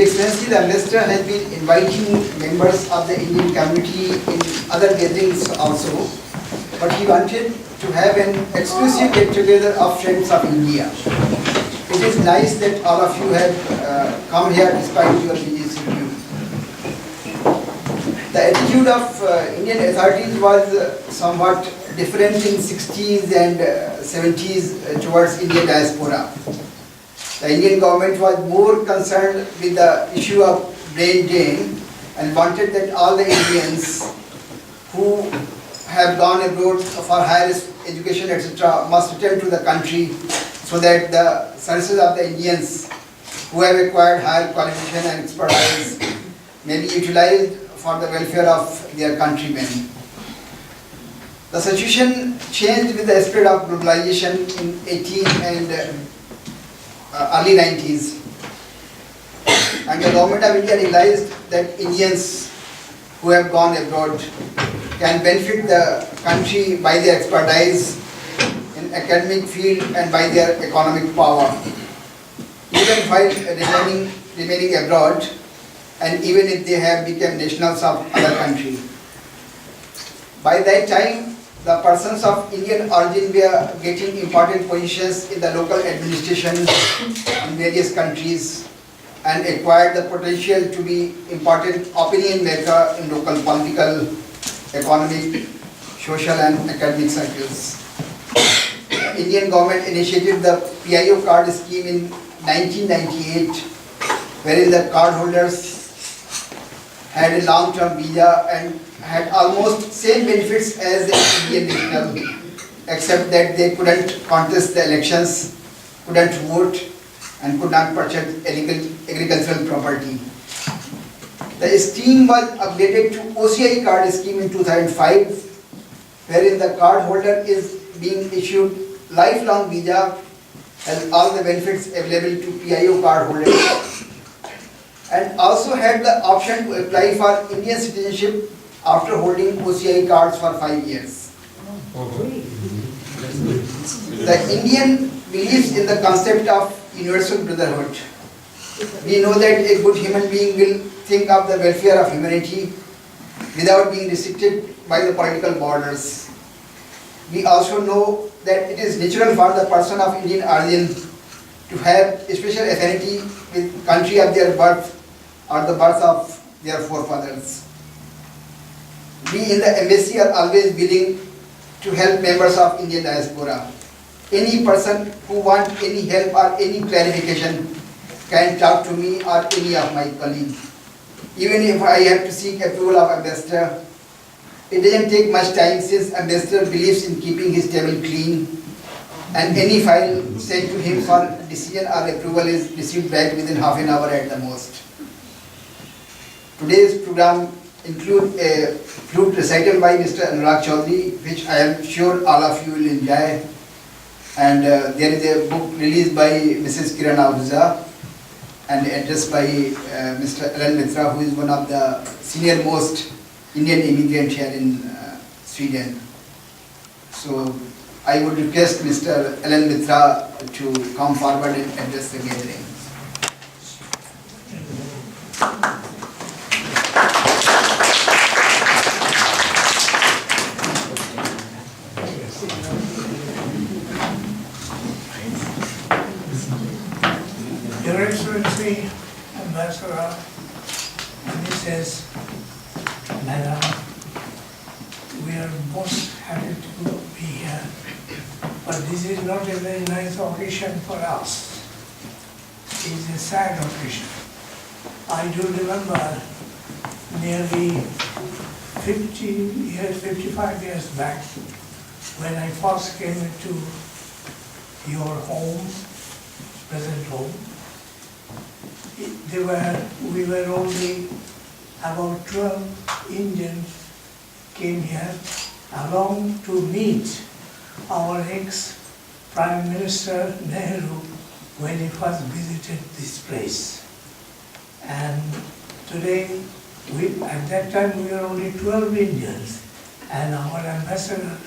Excellency, the ambassador has been inviting members of the Indian community in other gatherings also, but he wanted to have an exclusive get-together of friends of India. It is nice that all of you have come here despite your busy schedule. The attitude of Indian authorities was somewhat different in 60s and 70s towards Indian diaspora. The Indian government was more concerned with the issue of brain drain and wanted that all the Indians who have gone abroad for higher education, etc., must return to the country so that the services of the Indians who have acquired higher qualification and expertise may be utilized for the welfare of their countrymen. The situation changed with the spread of globalization in 18 and early 90s, and the government of India realized that Indians who have gone abroad can benefit the country by their expertise in academic field and by their economic power, even while remaining abroad, and even if they have become nationals of other country. By that time, the persons of Indian origin were getting important positions in the local administration in various countries and acquired the potential to be important opinion maker in local political, economic, social and academic circles. The Indian government initiated the PIO card scheme in 1998, wherein the cardholders had a long-term visa and had almost same benefits as the Indian national, except that they couldn't contest the elections, couldn't vote, and could not purchase agricultural property. The scheme was updated to OCI card scheme in 2005, wherein the card holder is being issued lifelong visa and all the benefits available to PIO card holders, and also had the option to apply for Indian citizenship after holding OCI cards for 5 years. The Indian believes in the concept of universal brotherhood. We know that a good human being will think of the welfare of humanity without being restricted by the political borders. We also know that it is natural for the person of Indian origin to have a special affinity with country of their birth or the birth of their forefathers. We in the embassy are always willing to help members of Indian diaspora. Any person who wants any help or any clarification can talk to me or any of my colleagues. Even if I have to seek approval of ambassador, it doesn't take much time since ambassador believes in keeping his table clean, and any file sent to him for decision or approval is received back within half an hour at the most. Today's program include a flute recital by Mr. Anurag Choudhary, which I am sure all of you will enjoy. And there is a book released by Mrs. Kiran Ahuja and addressed by Mr. Mitra, who is one of the senior most Indian immigrant here in Sweden. So I would request Mr. Mitra to come forward and address the gathering. Your Excellency, Ambassador, Mrs. Madam, we are most happy to be here, but this is not a very nice occasion for us. It is a sad occasion. I do remember nearly 55 years back, when I first came into your home, present home. We were only about 12 Indians came here along to meet our ex-Prime Minister Nehru when he first visited this place. And today, at that time we were only 12 Indians, and our ambassador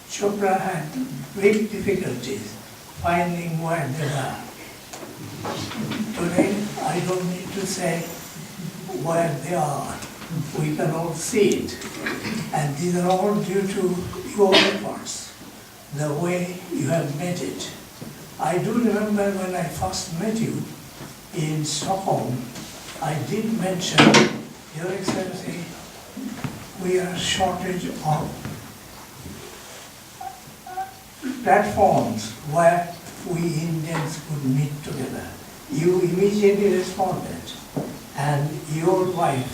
Chopra had great difficulties finding where they were. Today, I don't need to say where they are. We can all see it. And these are all due to your efforts, the way you have made it. I do remember when I first met you in Stockholm, I did mention, Your Excellency, we are shortage of platforms where we Indians could meet together. You immediately responded, and your wife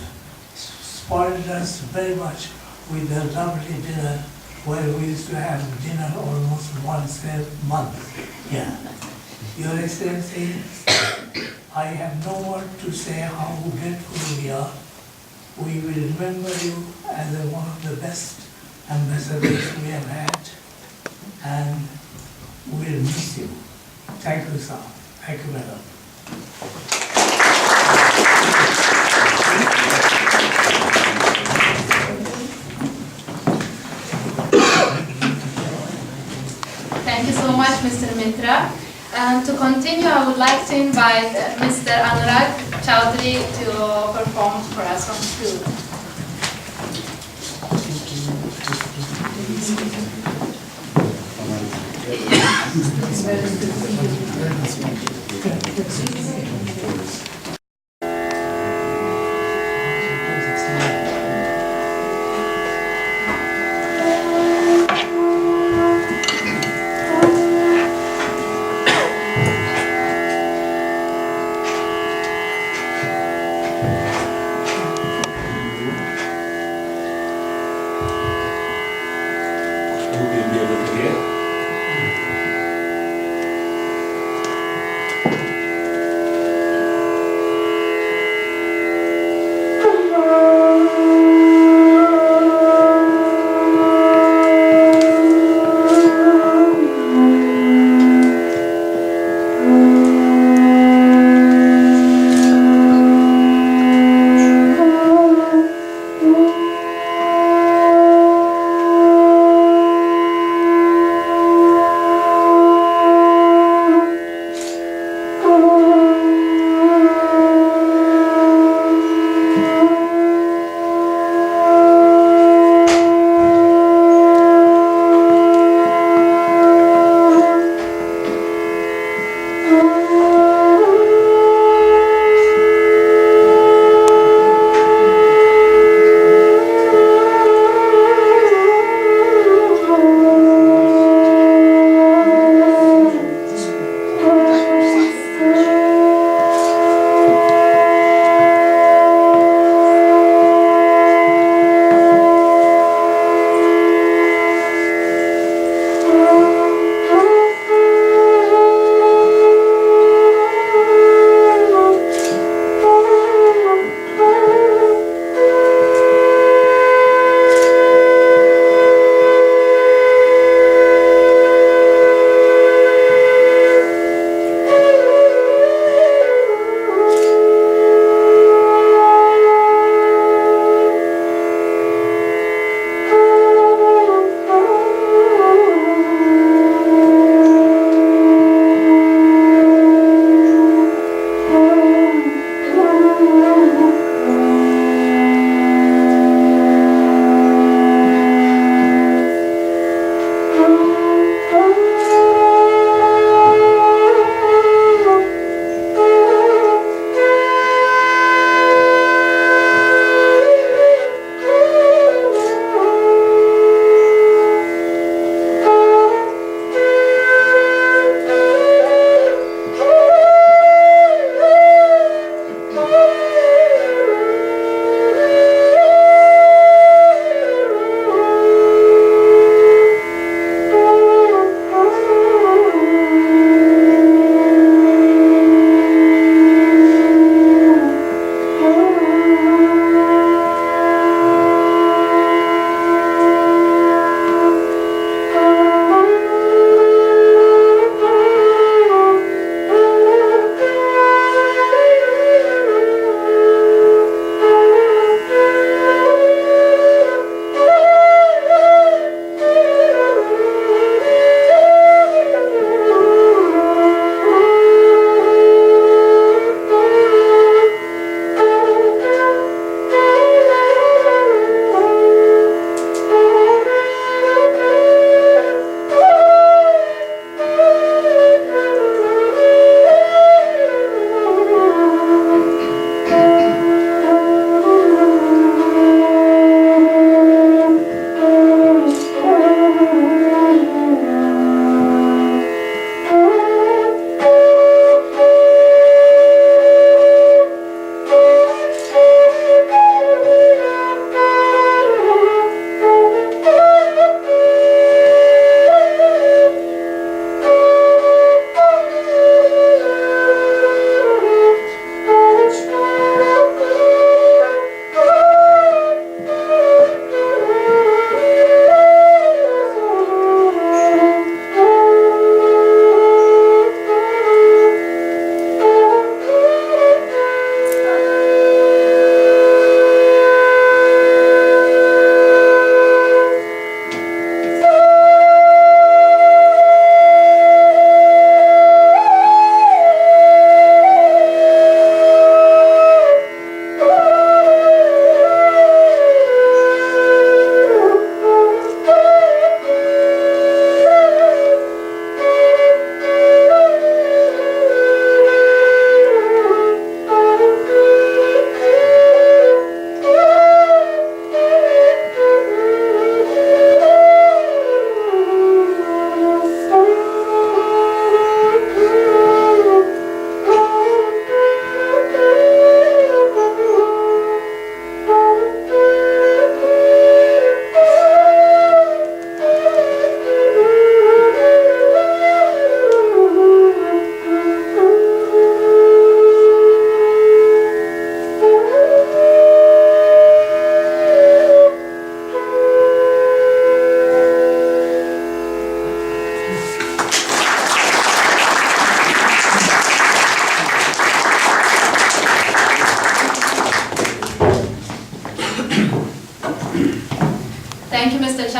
spoiled us very much with a lovely dinner where we used to have dinner almost once a month. Yeah. Your Excellency, I have no word to say how grateful we are. We will remember you as one of the best ambassadors we have had, and we will miss you. Thank you, sir. Thank you, madam. Thank you so much, Mr. Mitra. And to continue, I would like to invite Mr. Anurag Choudhary to perform for us on flute.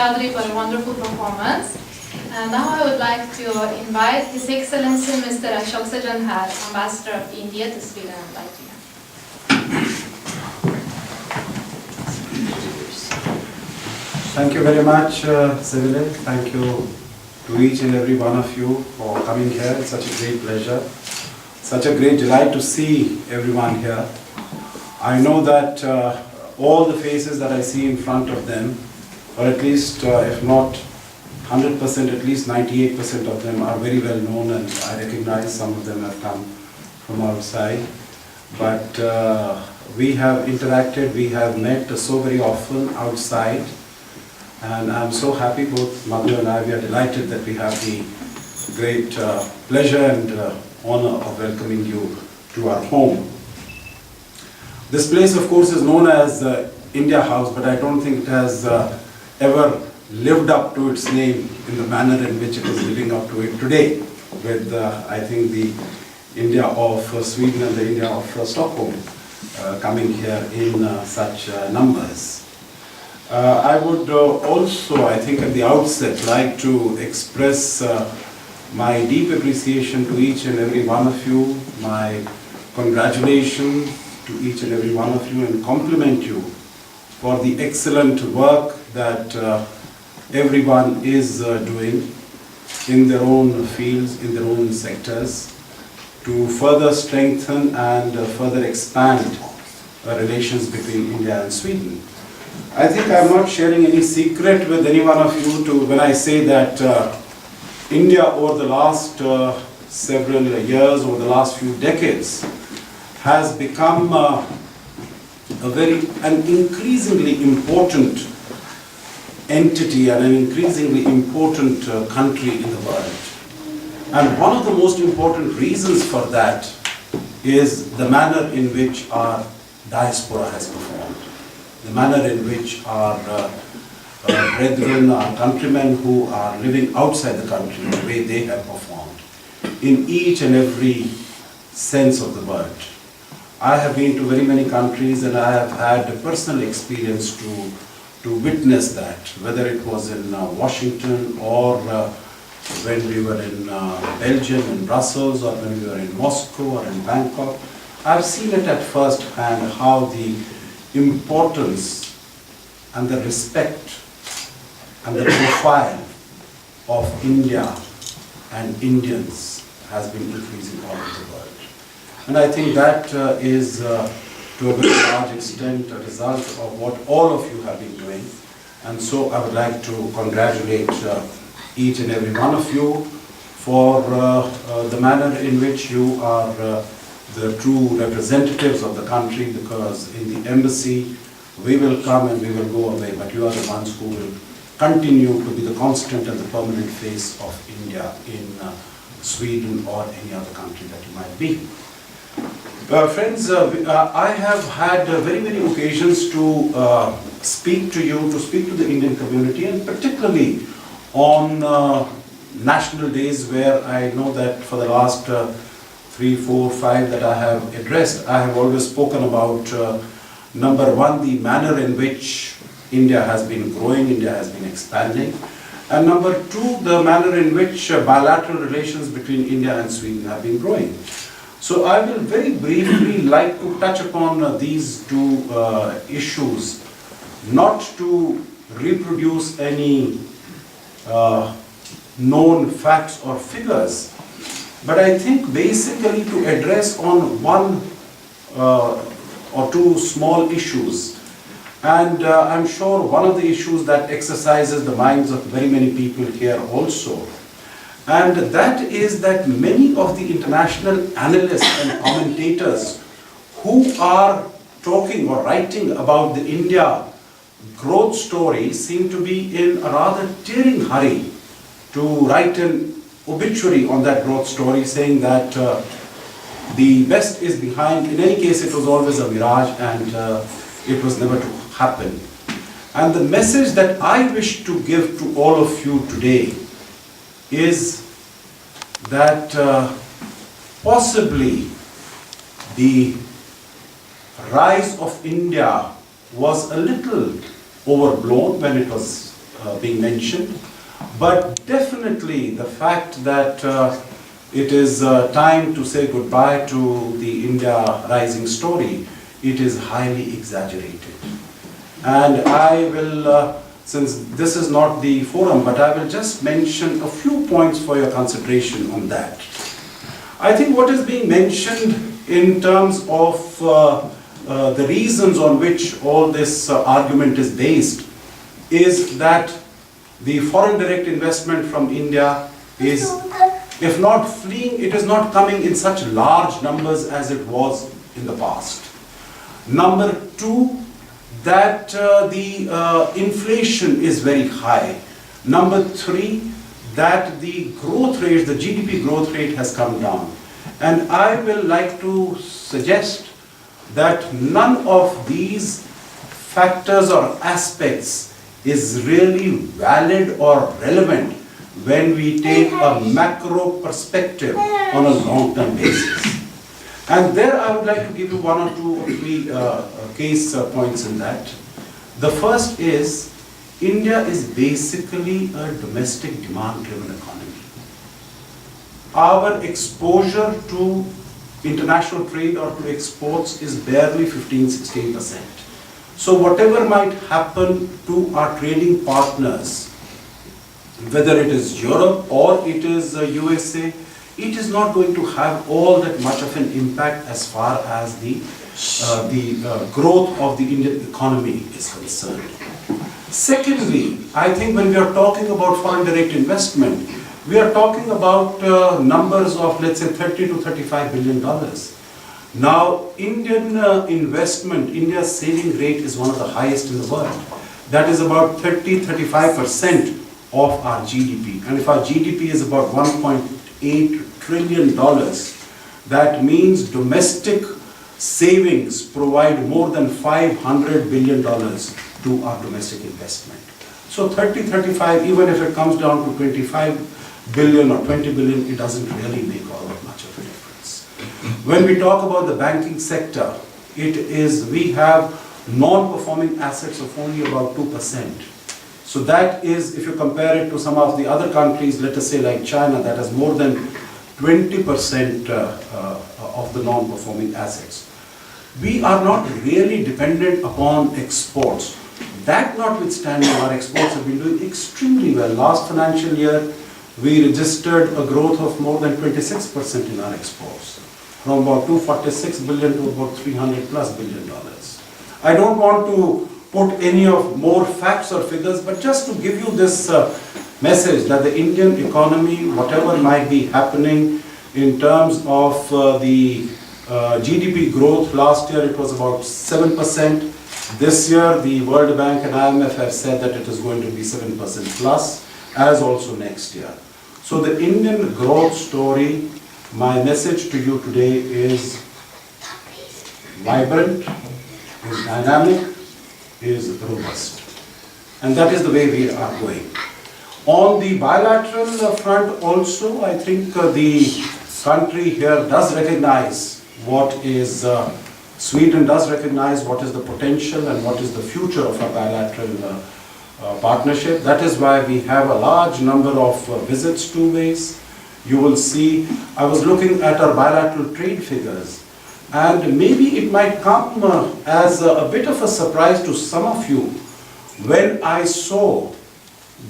Choudhary for a wonderful performance. And now I would like to invite His Excellency Mr. Ashok Sajjanhar, Ambassador of India to Sweden and Latvia. Thank you very much, Seville. Thank you to each and every one of you for coming here. It's such a great pleasure, such a great delight to see everyone here. I know that all the faces that I see in front of them, or at least if not 100%, at least 98% of them are very well known, and I recognize some of them have come from outside. But we have interacted, we have met so very often outside. And I'm so happy, both Madhu and I, we are delighted that we have the great pleasure and honor of welcoming you to our home. This place, of course, is known as India House, but I don't think it has ever lived up to its name in the manner in which it is living up to it today, with, I think, the India of Sweden and the India of Stockholm coming here in such numbers. I would also, I think at the outset, like to express my deep appreciation to each and every one of you, my congratulations to each and every one of you, and compliment you for the excellent work that everyone is doing in their own fields, in their own sectors, to further strengthen and further expand relations between India and Sweden. I think I'm not sharing any secret with any one of you when I say that India over the last several years, over the last few decades, has become an increasingly important entity and an increasingly important country in the world. And one of the most important reasons for that is the manner in which our diaspora has performed. The manner in which our brethren, our countrymen who are living outside the country, the way they have performed in each and every sense of the word. I have been to very many countries, and I have had a personal experience to witness that, whether it was in Washington or when we were in Belgium, in Brussels, or when we were in Moscow or in Bangkok. I've seen it at first hand how the importance and the respect and the profile of India and Indians has been increasing all over the world. And I think that is to a very large extent a result of what all of you have been doing. And so I would like to congratulate each and every one of you for the manner in which you are the true representatives of the country, because in the embassy we will come and we will go away, but you are the ones who will continue to be the constant and the permanent face of India in Sweden or any other country that you might be. Friends, I have had very many occasions to speak to you, to speak to the Indian community, and particularly on national days where I know that for the last 3, 4, 5 that I have addressed, I have always spoken about number one, the manner in which India has been growing, India has been expanding, and number two, the manner in which bilateral relations between India and Sweden have been growing. So I will very briefly like to touch upon these two issues, not to reproduce any known facts or figures, but I think basically to address on one or two small issues. And I'm sure one of the issues that exercises the minds of very many people here also, and that is that many of the international analysts and commentators who are talking or writing about the India growth story seem to be in a rather tearing hurry to write an obituary on that growth story, saying that the best is behind. In any case, it was always a mirage, and it was never to happen. And the message that I wish to give to all of you today is that possibly the rise of India was a little overblown when it was being mentioned. But definitely the fact that it is time to say goodbye to the India rising story, it is highly exaggerated. And I will, since this is not the forum, but I will just mention a few points for your consideration on that. I think what is being mentioned in terms of the reasons on which all this argument is based is that the foreign direct investment from India is, if not fleeing, it is not coming in such large numbers as it was in the past. Number two, that the inflation is very high. Number three, that the growth rate, the GDP growth rate has come down. And I will like to suggest that none of these factors or aspects is really valid or relevant when we take a macro perspective on a long-term basis. And there I would like to give you one or two or three case points in that. The first is, India is basically a domestic demand-driven economy. Our exposure to international trade or to exports is barely 15–16%. So whatever might happen to our trading partners, whether it is Europe or it is USA, it is not going to have all that much of an impact as far as the growth of the Indian economy is concerned. Secondly, I think when we are talking about foreign direct investment, we are talking about numbers of, let's say, $30 to $35 billion. Now, Indian investment, India's saving rate is one of the highest in the world. That is about 30–35% of our GDP. And if our GDP is about $1.8 trillion, that means domestic savings provide more than $500 billion to our domestic investment. So 30–35, even if it comes down to 25 billion or 20 billion, it doesn't really make all that much of a difference. When we talk about the banking sector, we have non-performing assets of only about 2%. So that is, if you compare it to some of the other countries, let us say like China, that has more than 20% of the non-performing assets. We are not really dependent upon exports. That notwithstanding, our exports have been doing extremely well. Last financial year, we registered a growth of more than 26% in our exports, from about 246 billion to about $300+ billion. I don't want to put any of more facts or figures, but just to give you this message that the Indian economy, whatever might be happening in terms of the GDP growth, last year it was about 7%. This year the World Bank and IMF have said that it is going to be 7% plus, as also next year. So the Indian growth story, my message to you today is vibrant, is dynamic, is robust. And that is the way we are going. On the bilateral front also, I think the country here does recognize what is, Sweden does recognize what is the potential and what is the future of our bilateral partnership. That is why we have a large number of visits two ways. You will see, I was looking at our bilateral trade figures, and maybe it might come as a bit of a surprise to some of you when I saw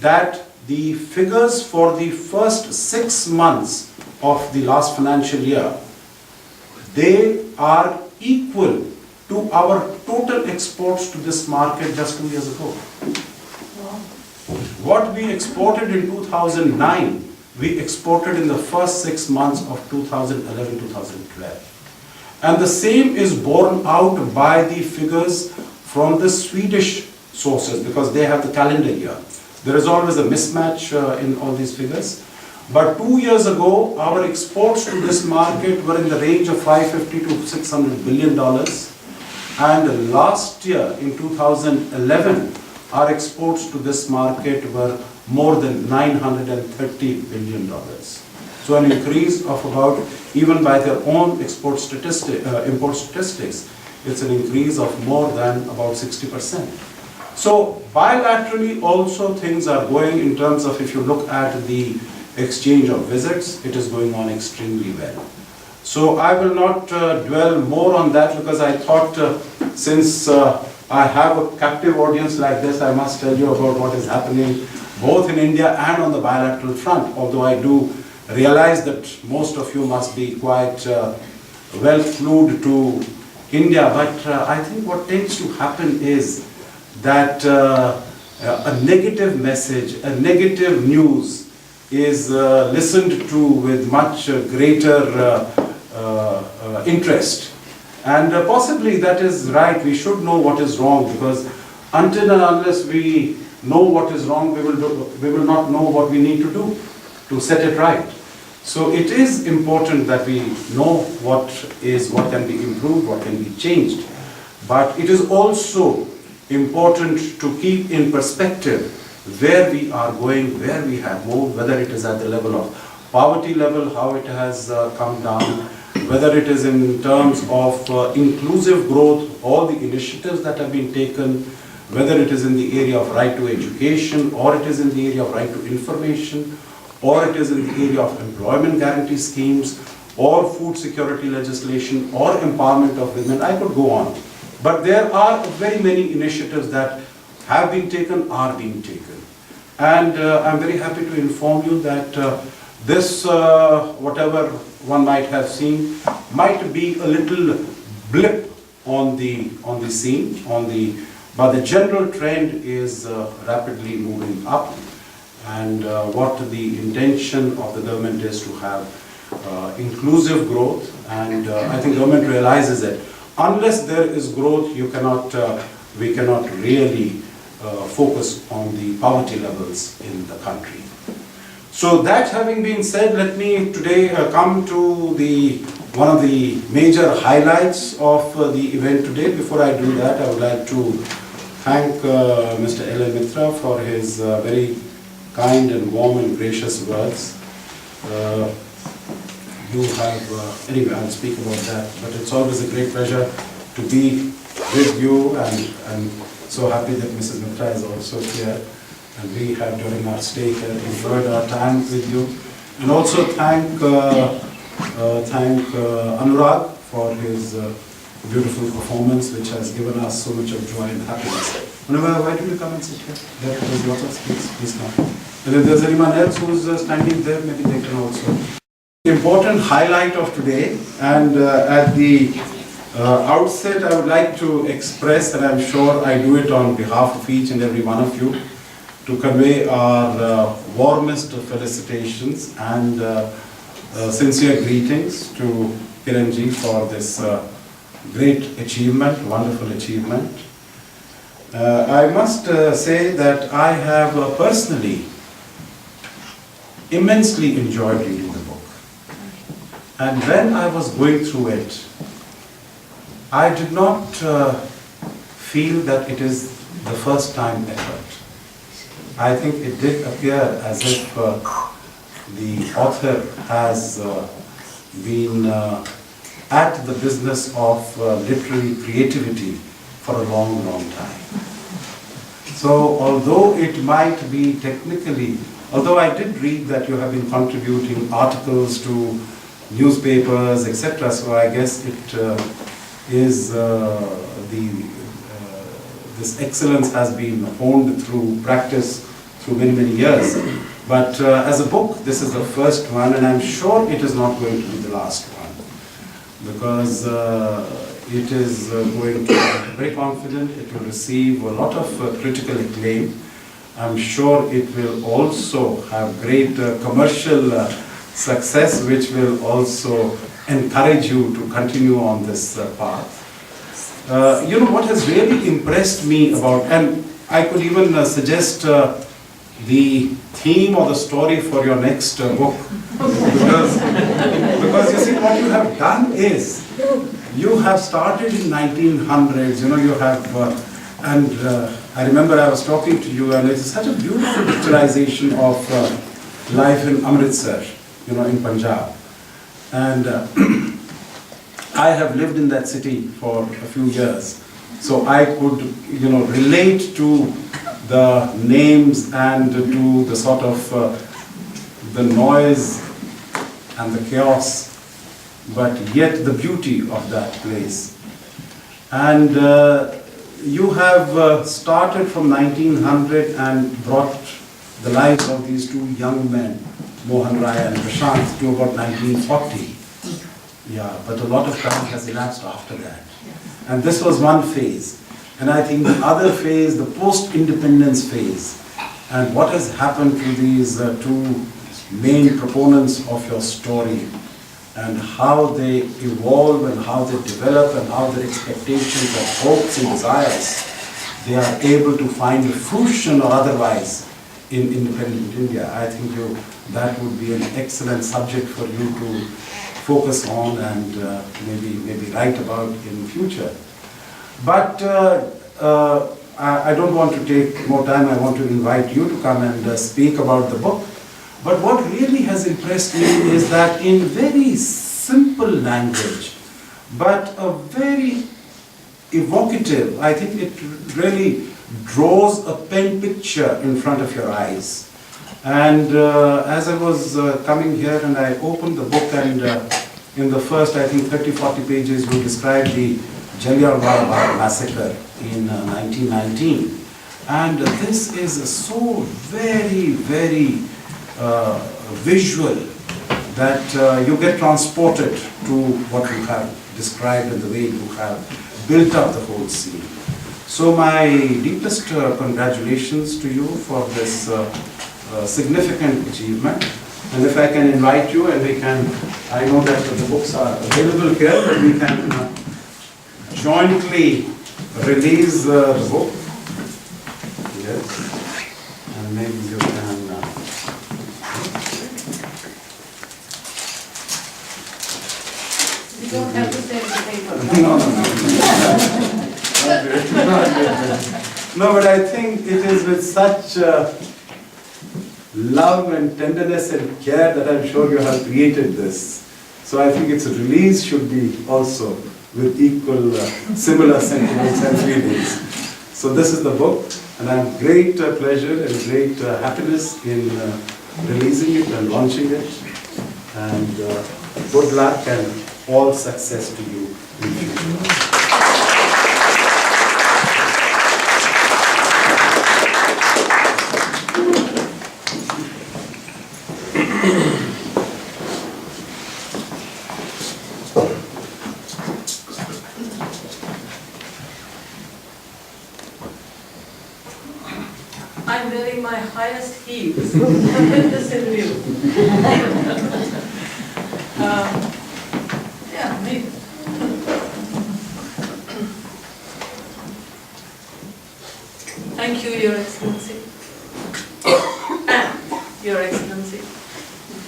that the figures for the first 6 months of the last financial year, they are equal to our total exports to this market just 2 years ago. What we exported in 2009, we exported in the first 6 months of 2011-2012. And the same is borne out by the figures from the Swedish sources, because they have the calendar year. There is always a mismatch in all these figures. But 2 years ago, our exports to this market were in the range of $550 to $600 billion. And last year, in 2011, our exports to this market were more than $930 billion. So an increase of about, even by their own import statistics, it's an increase of more than about 60%. So bilaterally also things are going in terms of, if you look at the exchange of visits, it is going on extremely well. So I will not dwell more on that, because I thought since I have a captive audience like this, I must tell you about what is happening both in India and on the bilateral front, although I do realize that most of you must be quite well flued to India, but I think what tends to happen is that a negative message, a negative news is listened to with much greater interest. And possibly that is right, we should know what is wrong, because until and unless we know what is wrong, we will not know what we need to do to set it right. So it is important that we know what can be improved, what can be changed. But it is also important to keep in perspective where we are going, where we have moved, whether it is at the level of poverty level, how it has come down, whether it is in terms of inclusive growth, all the initiatives that have been taken, whether it is in the area of right to education, or it is in the area of right to information, or it is in the area of employment guarantee schemes, or food security legislation, or empowerment of women. I could go on. But there are very many initiatives that have been taken, are being taken. And I'm very happy to inform you that this, whatever one might have seen, might be a little blip on the scene, but the general trend is rapidly moving up. And what the intention of the government is to have inclusive growth, and I think government realizes it. Unless there is growth, we cannot really focus on the poverty levels in the country. So that having been said, let me today come to one of the major highlights of the event today. Before I do that, I would like to thank Mr. Mitra for his very kind and warm and gracious words. You have, anyway, I'll speak about that, but it's always a great pleasure to be with you, and so happy that Mrs. Mitra is also here, and we have, during our stay here, enjoyed our time with you. And also thank Anurag for his beautiful performance, which has given us so much of joy and happiness. Anurag, why don't you come and sit here? There is lots of space, please come. And if there's anyone else who's standing there, maybe they can also. Important highlight of today, and at the outset I would like to express, and I'm sure I do it on behalf of each and every one of you, to convey our warmest felicitations and sincere greetings to Kiran ji for this great achievement, wonderful achievement. I must say that I have personally immensely enjoyed reading the book. And when I was going through it, I did not feel that it is the first time effort. I think it did appear as if the author has been at the business of literary creativity for a long, long time. So although it might be technically, although I did read that you have been contributing articles to newspapers, etc., so I guess it is this excellence has been honed through practice through many, many years. But as a book, this is the first one, and I'm sure it is not going to be the last one, because it is going to be very confident. It will receive a lot of critical acclaim. I'm sure it will also have great commercial success, which will also encourage you to continue on this path. You know what has really impressed me about, and I could even suggest the theme or the story for your next book, because you see what you have done is, you have started in 1900s, you know, you have, I remember I was talking to you, and it's such a beautiful picturization of life in Amritsar, you know, in Punjab. And I have lived in that city for a few years, So I could, relate to the names and to the sort of the noise and the chaos, but yet the beauty of that place. And you have started from 1900 and brought the lives of these two young men, Mohan Rai and Prashant, to about 1940. Yeah, but a lot of time has elapsed after that. And this was one phase. And I think the other phase, the post-independence phase, and what has happened to these two main proponents of your story, and how they evolve and how they develop and how their expectations and hopes and desires, they are able to find fruition or otherwise in independent India. I think that would be an excellent subject for you to focus on and maybe write about in future. But I don't want to take more time. I want to invite you to come and speak about the book. But what really has impressed me is that in very simple language, but a very evocative, I think it really draws a pen picture in front of your eyes. And as I was coming here and I opened the book, and in the first, I think 30-40 pages, you describe the Jallianwala Bagh massacre in 1919. And this is so very, very visual that you get transported to what you have described and the way you have built up the whole scene. So my deepest congratulations to you for this significant achievement. And if I can invite you, and we can, I know that the books are available here, but we can jointly release the book. Yes. And maybe you can... You don't have to say the paper. No, but I think it is with such love and tenderness and care that I'm sure you have created this. So I think its release should be also with equal, similar sentiments and feelings. So this is the book, and I have great pleasure and great happiness in releasing it and launching it. And good luck and all success to you in future. I'm wearing my highest heels with this in view. Yeah, maybe. Thank you, Your Excellency. And Your Excellency,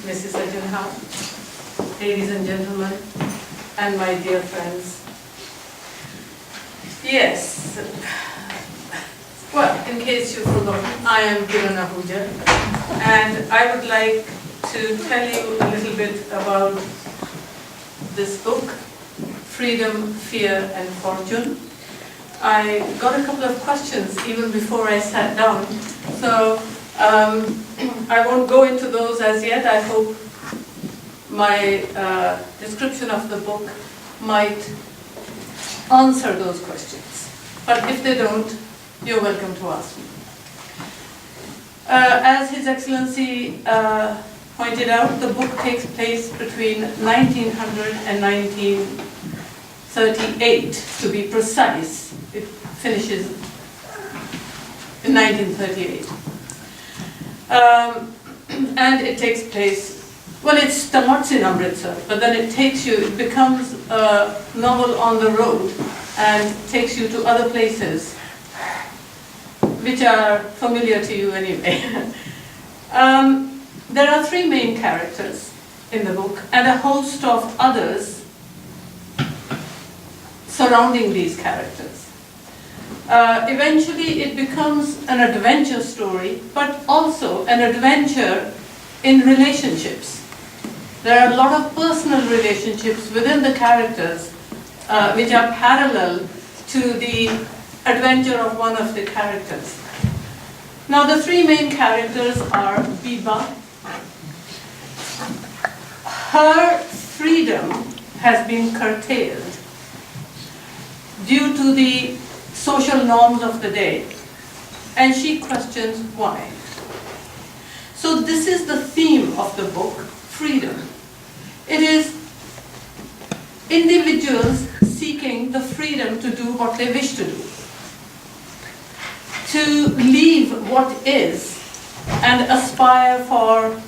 Mrs. Sajjanhar, ladies and gentlemen, and my dear friends. Yes. Well, in case you've forgotten, I am Kiran Ahuja, and I would like to tell you a little bit about this book, Freedom, Fear and Fortune. I got a couple of questions even before I sat down, so I won't go into those as yet. I hope my description of the book might answer those questions, but if they don't, you're welcome to ask me. As His Excellency pointed out, the book takes place between 1900 and 1938, to be precise. It finishes in 1938. And it takes place, well, it starts in Amritsar, but then it becomes a novel on the road and takes you to other places which are familiar to you anyway. There are three main characters in the book and a host of others surrounding these characters. Eventually it becomes an adventure story, but also an adventure in relationships. There are a lot of personal relationships within the characters which are parallel to the adventure of one of the characters. Now the three main characters are Biba. Her freedom has been curtailed due to the social norms of the day, and she questions why. So this is the theme of the book, freedom. It is individuals seeking the freedom to do what they wish to do, to leave what is and aspire for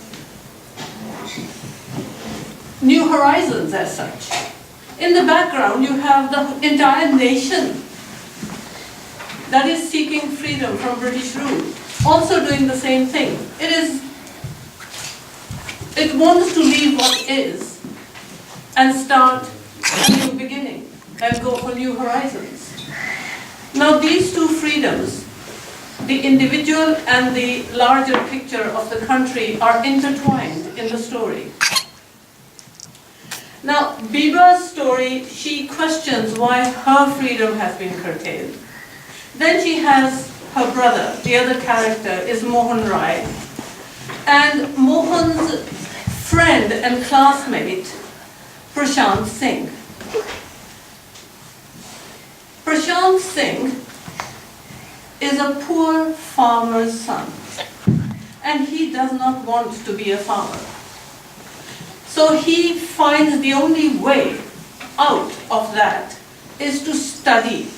new horizons as such. In the background, you have the entire nation that is seeking freedom from British rule, also doing the same thing. It wants to leave what is and start a new beginning and go for new horizons. Now these two freedoms, the individual and the larger picture of the country, are intertwined in the story. Now, Biba's story, she questions why her freedom has been curtailed. Then she has her brother, the other character is Mohan Rai, and Mohan's friend and classmate, Prashant Singh. Prashant Singh is a poor farmer's son, and he does not want to be a farmer. So he finds the only way out of that is to study.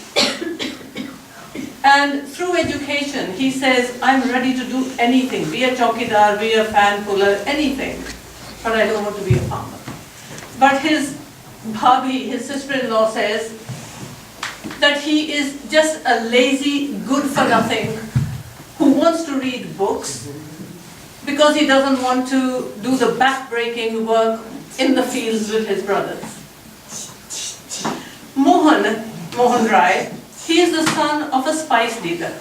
And through education, he says, I'm ready to do anything, be a chowkidar, be a fan puller, anything, but I don't want to be a farmer. But his bhabhi, his sister-in-law, says that he is just a lazy, good-for-nothing who wants to read books because he doesn't want to do the back-breaking work in the fields with his brothers. Mohan Rai, he is the son of a spice dealer.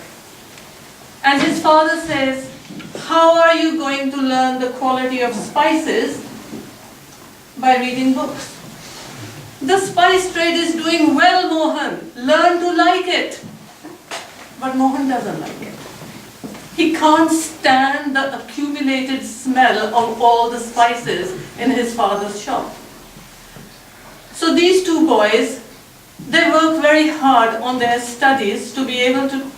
And his father says, how are you going to learn the quality of spices? By reading books. The spice trade is doing well, Mohan. Learn to like it. But Mohan doesn't like it. He can't stand the accumulated smell of all the spices in his father's shop. So these two boys, they work very hard on their studies to be able to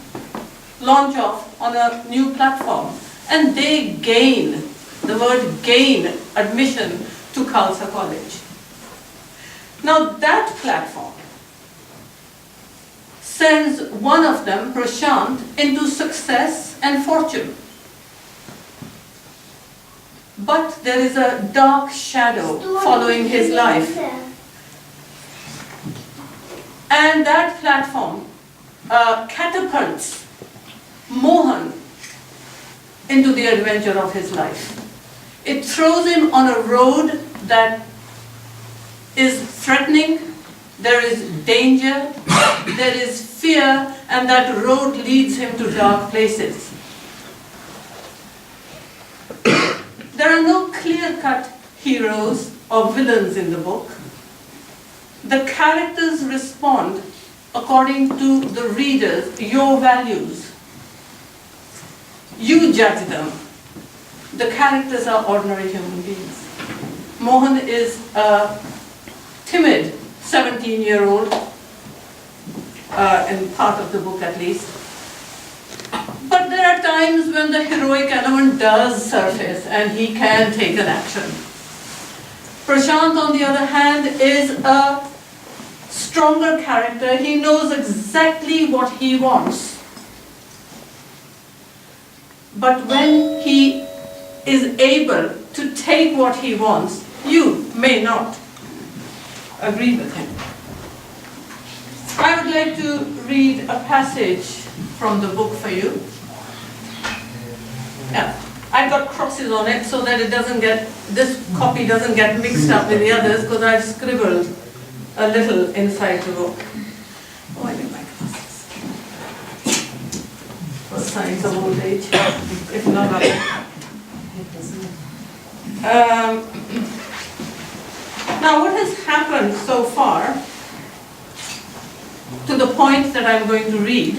launch off on a new platform. And they gain, the word gain, admission to Khalsa College. Now that platform sends one of them, Prashant, into success and fortune. But there is a dark shadow following his life. And that platform catapults Mohan into the adventure of his life. It throws him on a road that is threatening, there is danger, there is fear, and that road leads him to dark places. There are no clear-cut heroes or villains in the book. The characters respond according to the readers, your values. You judge them. The characters are ordinary human beings. Mohan is a timid 17-year-old, in part of the book at least. But there are times when the heroic element does surface and he can take an action. Prashant, on the other hand, is a stronger character. He knows exactly what he wants. But when he is able to take what he wants, you may not agree with him. I would like to read a passage from the book for you. Yeah, I've got crosses on it so that it doesn't get, this copy doesn't get mixed up with the others, because I've scribbled a little inside the book. Oh, I need my glasses. For signs of old age, if not other. Now, what has happened so far to the the point that I'm going to read,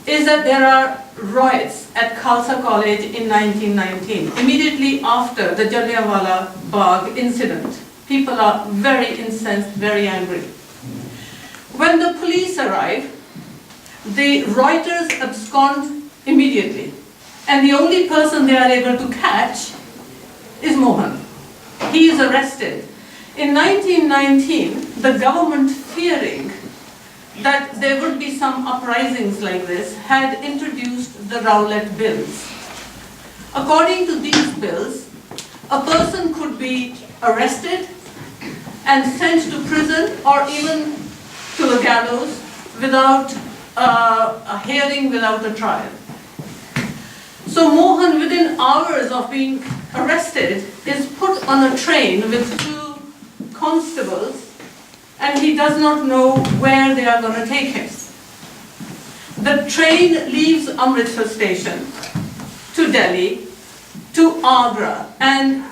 is that there are riots at Khalsa College in 1919, immediately after the Jallianwala Bagh incident. People are very incensed, very angry. When the police arrive, the rioters abscond immediately, and the only person they are able to catch is Mohan. He is arrested. In 1919, the government, fearing that there would be some uprisings like this, had introduced the Rowlatt Bills. According to these bills, a person could be arrested and sent to prison or even to the gallows without a hearing, without a trial. So Mohan, within hours of being arrested, is put on a train with 2 constables, and he does not know where they are going to take him. The train leaves Amritsar station to Delhi, to Agra, and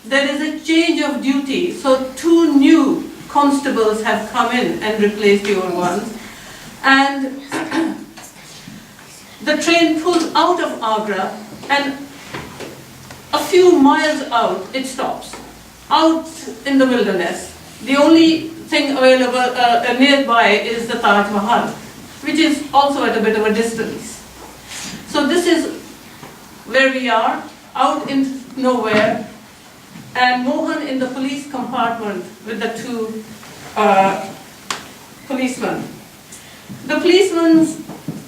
there is a change of duty, so 2 new constables have come in and replaced the old ones, and the train pulls out of Agra, and a few miles out it stops, out in the wilderness. The only thing available nearby is the Taj Mahal, which is also at a bit of a distance. So this is where we are, out in nowhere, and Mohan in the police compartment with the 2 policemen. The policemen,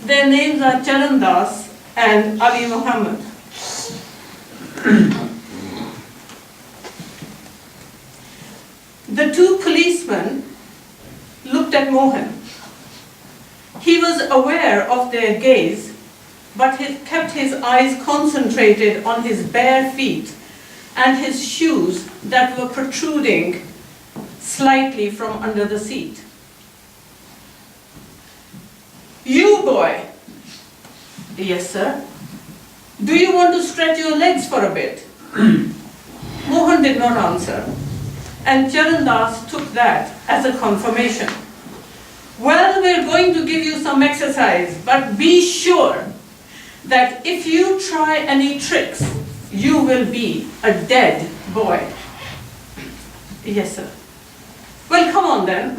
their names are Charan Das and Ali Muhammad. The 2 policemen looked at Mohan. He was aware of their gaze, but he kept his eyes concentrated on his bare feet and his shoes that were protruding slightly from under the seat. "You boy." "Yes, sir." "Do you want to stretch your legs for a bit?" Mohan did not answer, and Charan Das took that as a confirmation. "Well, we're going to give you some exercise, but be sure that if you try any tricks, you will be a dead boy." "Yes, sir." "Well, come on then."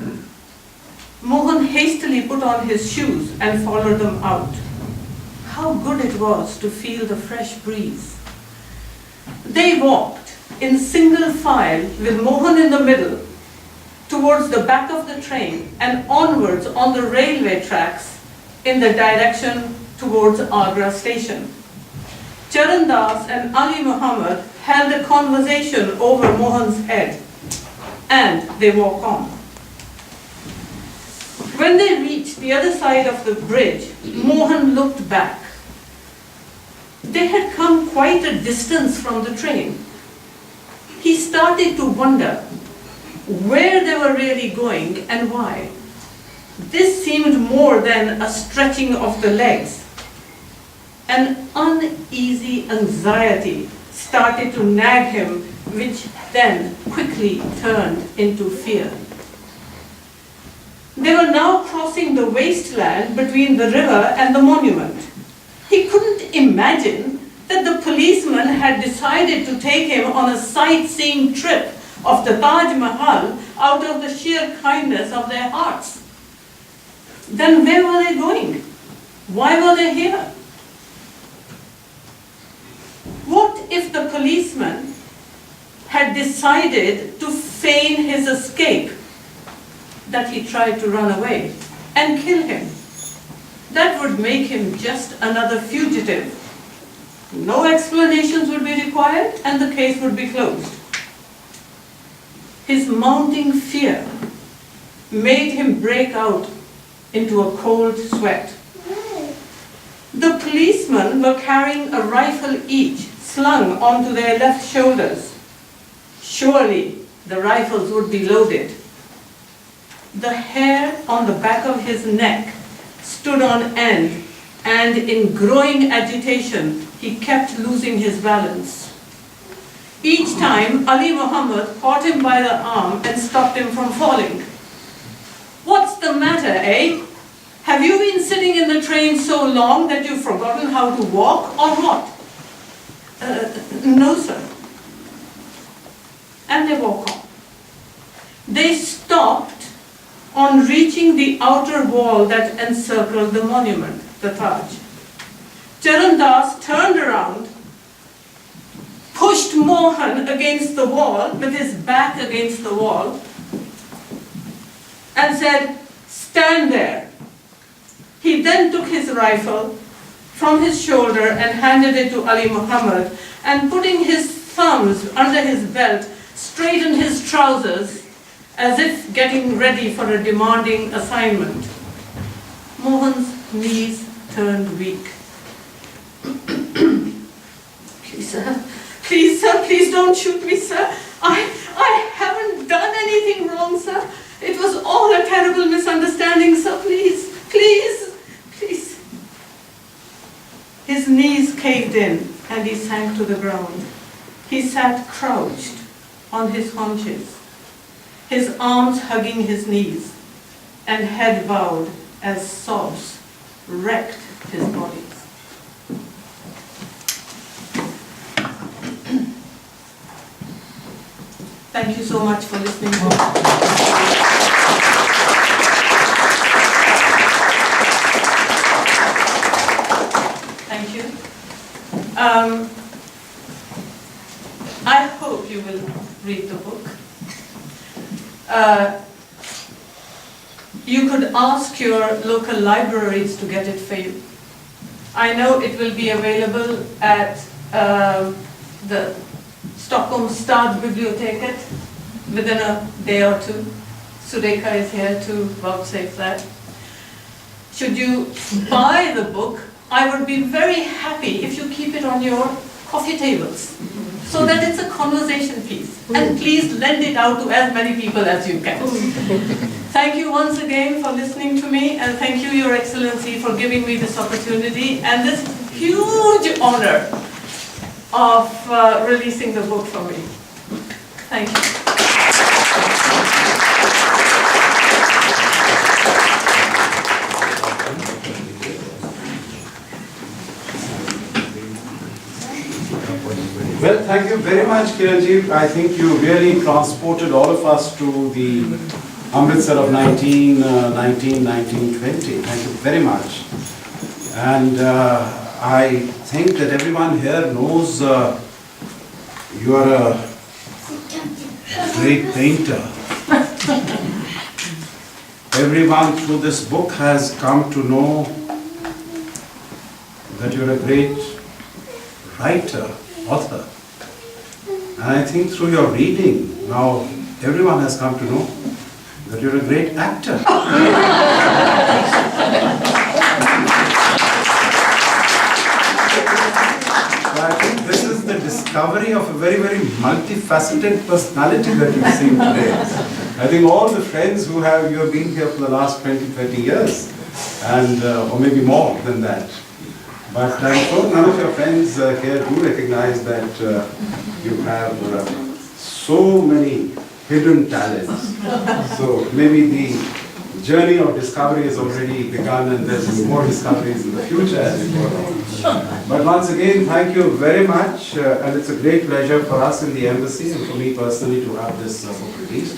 Mohan hastily put on his shoes and followed them out. How good it was to feel the fresh breeze. They walked in single file with Mohan in the middle towards the back of the train and onwards on the railway tracks in the direction towards Agra station. Charan Das and Ali Muhammad held a conversation over Mohan's head, and they walked on. When they reached the other side of the bridge, Mohan looked back. They had come quite a distance from the train. He started to wonder where they were really going and why. This seemed more than a stretching of the legs. An uneasy anxiety started to nag him, which then quickly turned into fear. They were now crossing the wasteland between the river and the monument. He couldn't imagine that the policeman had decided to take him on a sightseeing trip of the Taj Mahal out of the sheer kindness of their hearts. Then where were they going? Why were they here? What if the policeman had decided to feign his escape, that he tried to run away, and kill him? That would make him just another fugitive. No explanations would be required, and the case would be closed. His mounting fear made him break out into a cold sweat. The policemen were carrying a rifle each, slung onto their left shoulders. Surely the rifles would be loaded. The hair on the back of his neck stood on end, and in growing agitation, he kept losing his balance. Each time, Ali Muhammad caught him by the arm and stopped him from falling. "What's what's the matter, eh? Have you been sitting in the train so long that you've forgotten how to walk, or what? No, sir. And they walk on. They stopped on reaching the outer wall that encircled the monument, the Taj. Charan Das turned around, pushed Mohan against the wall, with his back against the wall, and said, "Stand there." He then took his rifle from his shoulder and handed it to Ali Muhammad, and putting his thumbs under his belt, straightened his trousers as if getting ready for a demanding assignment. Mohan's knees turned weak. Please, sir, please don't shoot me, sir. I haven't done anything wrong, sir. It was all a terrible misunderstanding, sir. Please, please, please. His knees caved in and he sank to the ground. He sat crouched on his haunches, his arms hugging his knees, and head bowed as sobs wrecked his body. Thank you so much for listening to me. Thank you. I hope you will read the book. You could ask your local libraries to get it for you. I know it will be available at the Stockholm Stadsbiblioteket within a day or two. Sureka is here to vouchsafe that. Should you buy the book, I would be very happy if you keep it on your coffee tables so that it's a conversation piece. And please lend it out to as many people as you can. Thank you once again for listening to me, and thank you, Your Excellency, for giving me this opportunity and this huge honor of releasing the book for me. Thank you. Well, thank you very much, Kiranji. I think you really transported all of us to the Amritsar of 1920. Thank you very much. And I think that everyone here knows you are a great painter. Everyone through this book has come to know that you're a great writer, author. And I think through your reading, now everyone has come to know that you're a great actor. So I think this is the discovery of a very, very multifaceted personality that you've seen today. I think all the friends who have, you have been here for the last 20, 30 years, and or maybe more than that. But I'm sure none of your friends here do recognize that you have so many hidden talents. So maybe the journey of discovery has already begun and there's more discoveries in the future as we go on. But once again, thank you very much, and it's a great pleasure for us in the embassy and for me personally to have this book released.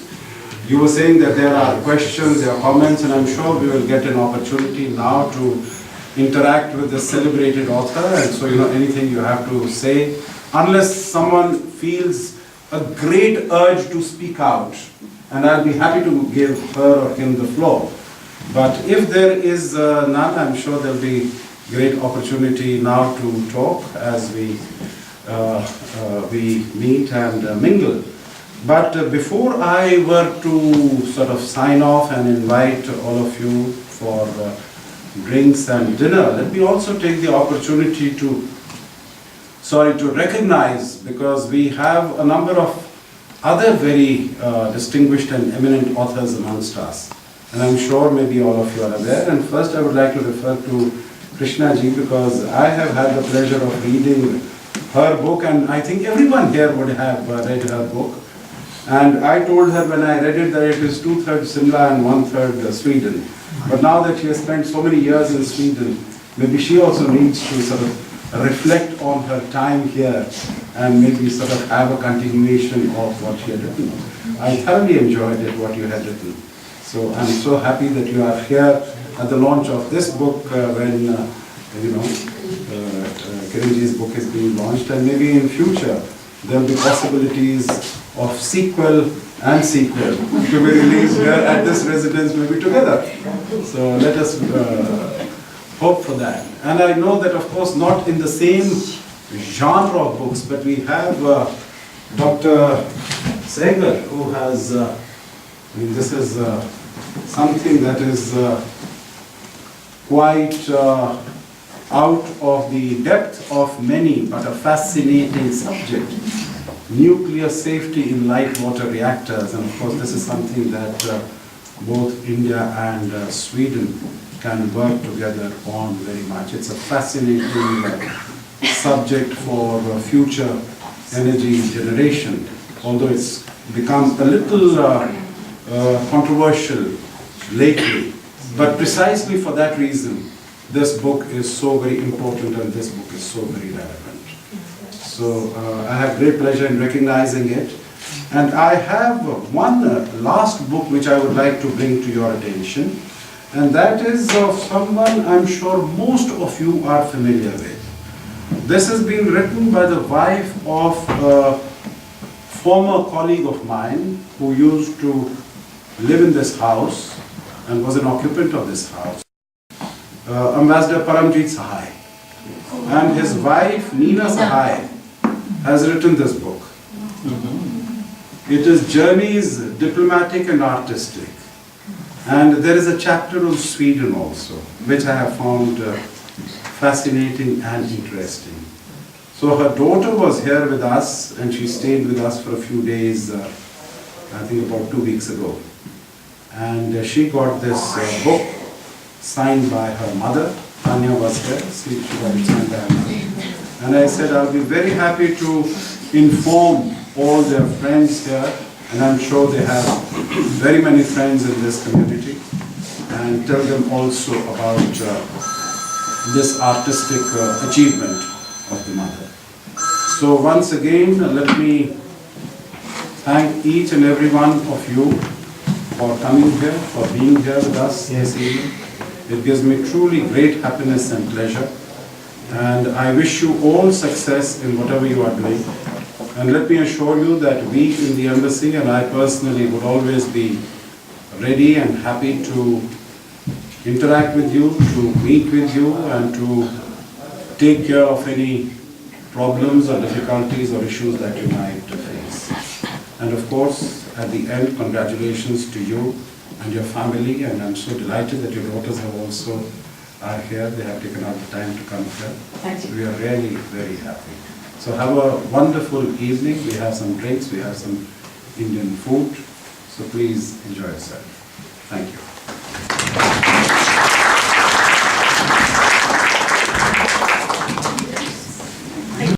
You were saying that there are questions, there are comments, and I'm sure we will get an opportunity now to interact with the celebrated author, and so anything you have to say, unless someone feels a great urge to speak out, and I'll be happy to give her or him the floor. But if there is none, I'm sure there'll be great opportunity now to talk as we meet and mingle. But before I were to sort of sign off and invite all of you for drinks and dinner, let me also take the opportunity to recognize, because we have a number of other very distinguished and eminent authors amongst us. And I'm sure maybe all of you are aware. And first I would like to refer to Krishna ji, because I have had the pleasure of reading her book, and I think everyone here would have read her book. And I told her when I read it that it is 2/3 Simla and 1/3 Sweden. But now that she has spent so many years in Sweden, maybe she also needs to sort of reflect on her time here and maybe sort of have a continuation of what she had written. I thoroughly enjoyed it, what you had written. So I'm so happy that you are here at the launch of this book when, Kiranji's book is being launched, and maybe in future there will be possibilities of sequel and sequel to be released here at this residence, maybe together. So let us hope for that. And I know that, of course, not in the same genre of books, but we have Dr. Segar, who has, this is something that is quite out of the depth of many, but a fascinating subject. Nuclear safety in light water reactors, and of course this is something that both India and Sweden can work together on very much. It's a fascinating subject for future energy generation, although it's become a little controversial lately. But precisely for that reason, this book is so very important and this book is so very relevant. So I have great pleasure in recognizing it. And I have one last book which I would like to bring to your attention. And that is of someone I'm sure most of you are familiar with. This has been written by the wife of a former colleague of mine who used to live in this house and was an occupant of this house. Ambassador Paramjit Sahai. And his wife, Nina Sahai, has written this book. It is Journeys, Diplomatic and Artistic. And there is a chapter on Sweden also, which I have found fascinating and interesting. So her daughter was here with us and she stayed with us for a few days, I think about 2 weeks ago. And she got this book signed by her mother. Tanya was here, she got it signed by her mother. And I said, I'll be very happy to inform all their friends here, and I'm sure they have very many friends in this community, and tell them also about this artistic achievement of the mother. So once again, let me thank each and every one of you for coming here, for being here with us this evening. It gives me truly great happiness and pleasure. And I wish you all success in whatever you are doing. And let me assure you that we in the embassy and I personally would always be ready and happy to interact with you, to meet with you, and to take care of any problems or difficulties or issues that you might face. And of course, at the end, congratulations to you and your family, and I'm so delighted that your daughters have also are here. They have taken out the time to come here. Thank you. We are really very happy. So have a wonderful evening. We have some drinks, we have some Indian food. So please enjoy yourself. Thank you.